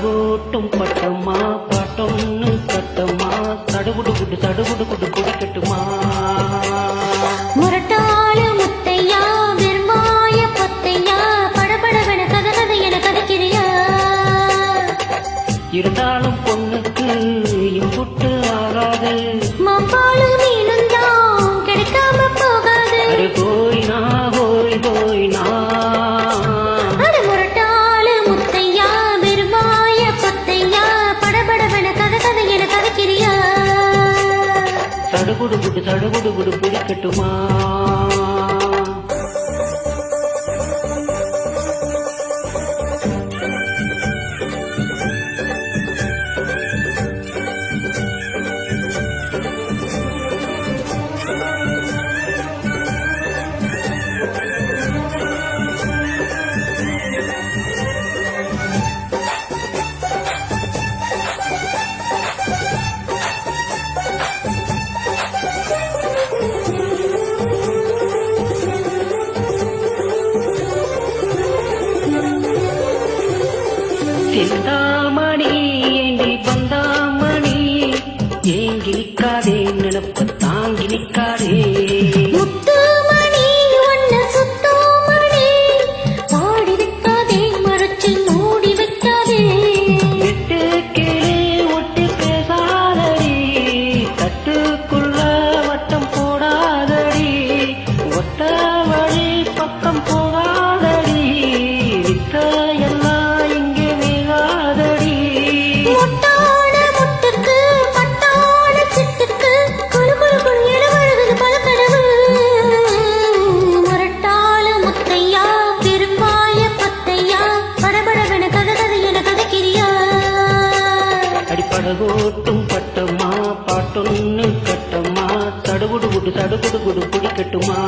படகோட்டும் பட்டம்மா பாட்டொன்னு கட்டம்மா சடுகுடு குடு சடுகுடு குடு குடிக்கட்டுமா முரட்டாள முத்தையா வெறுமாய பொத்தையா படபடவென கதகதை என கதைக்கிறியா இருந்தாலும் பொண்ணுக்கு இம்புட்டு ஆகாது மாம்பாலும் மீனும் தான் கிடைக்காம போகாது அரு போய்னா போய் போய்னா அது முரட்டாள முத்தையா வெறுமாய பொத்தையா படபடவென கதகதை என கதைக்கிறியா சடுகுடு குடு பிடிக்கட்டுமா சிந்தாமணி ஏண்டி பந்தாமணி ஏங்கி நிற்காதே நினப்ப தாங்கி நிற்காதே முத்துமணி ஒன்ன சுத்தமணி பாடி வைக்காதே மறைச்சு மூடி வைக்காதே விட்டு கீழே ஒட்டி பேசாதடி தட்டுக்குள்ள வட்டம் போடாதடி ஒட்ட வழி பக்கம் போகாதடி வித்த எல்லாம் முட்டான முட்டுக்கு பட்டான சிட்டுக்கு குழு குழு குழு என வருவது பல கனவு முரட்டாள முத்தையா பெரும்பாய பத்தையா படபடவென கதகதை என கதைக்கிறியா அடிப்படகோட்டும் பட்டம்மா பாட்டொன்னு கட்டம்மா சடுகுடு குடு பிடிக்கட்டுமா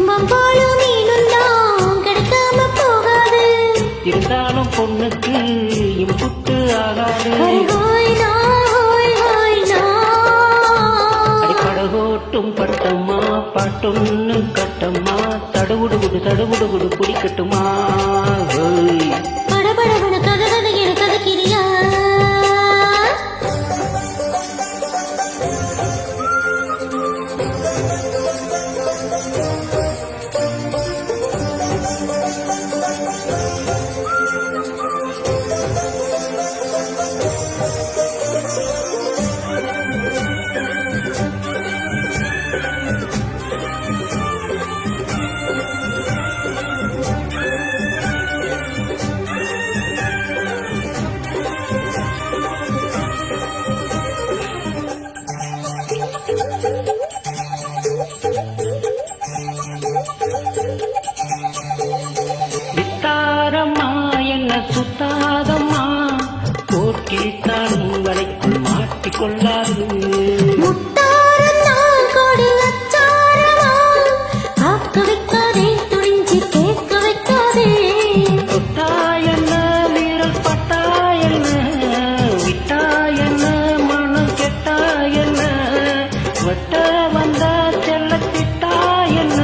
மம்பாலும் மீனும் தான் கிடைக்காம போகாது இருந்தாலும் பொண்ணுக்கு இம்புட்டு ஆகாது அடிப்படகோட்டும் பட்டம்மா பாட்டொன்னு கட்டம்மா சடுகுடு குடு பிடிக்கட்டுமா படபடவென கதகதை என கதைக்கிறியா வித்தாரம்மா என்ன சுத்தாதம்மா போட்டித்தானும் வரைக்குள் மாட்டிக்கொள்ளாது முத்தாரம் நான் கொடு அச்சாரமா காக்க வைக்காதே துணிஞ்சு கேட்க வைக்காதே தொட்டா என்ன வீரல் பட்டா என்ன விட்டா என்ன மனம் கெட்டா என்ன வட்ட வந்த செல்லத்திட்டா என்ன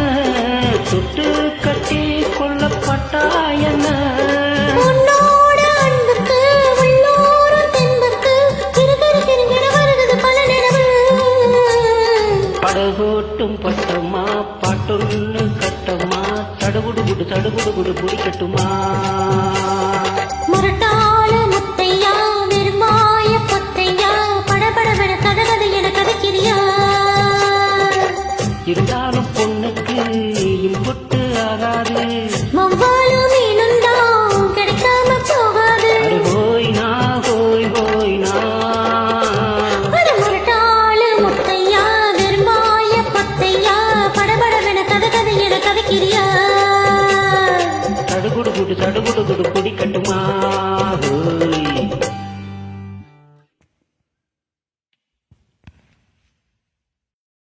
சுட்டு கட்டி கொல்லப்பட்டா என்ன உன்னோட அன்புக்கு உள்ளோரும் தென்புக்கு கிறுகிறு கிறுகிற வருகிறது பல நினைவு படகோட்டும் பட்டம்மா பாட்டொன்னு கட்டம்மா சடுகுடு குடு பிடிக்கட்டுமா